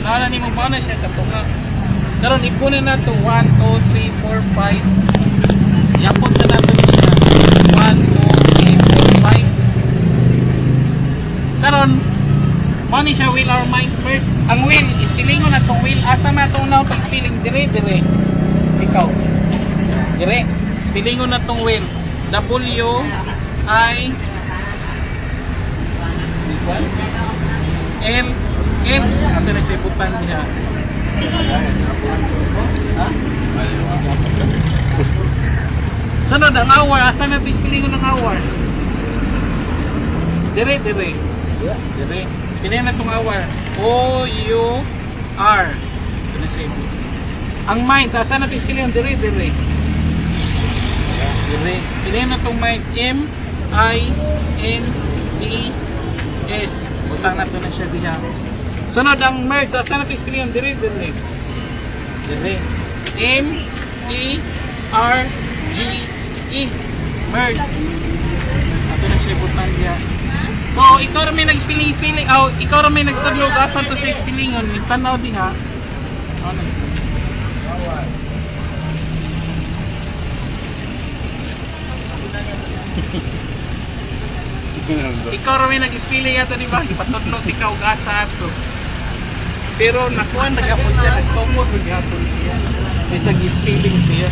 Nala ni mo na siya katunga. Karon ipunin na to 1, 2, 3, 4, 5. Yapon na nato siya. 1, 2, 3, 4, 5. Karon money siya will or mind first. Ang will, ispilingon na tong will. Asa na itong now pag spilling? Dire. Ikaw. Dire. Ispilingon na tong will. W, I, L, M. Ato na siya ibutan niya. Ha? Sunod ang hour. Asa na ito ispilingon ng hour? Dire. Pilihan na itong hour. O-U-R. Ito na siya ibu. Ang minds, saan natin pilihan? Dire. Pilihan na itong minds. M-I-N-D-S. Butang na ito na siya diya. Sunod ang merge, saan natin pilihan? Dire. M-E-R-G-E. Merge. Ito na siya butang diya. So, ikaw rin may nag-spilling, ikaw rin may nagtulog asan to sa spillingon, tanaw din ha. Ikaw rin may nag-spilling yata di ba? Ipatudlog ikaw gasa to. Pero nakuha nag-apon siya, nagtumod nag-apon siya. May sag-spilling siya.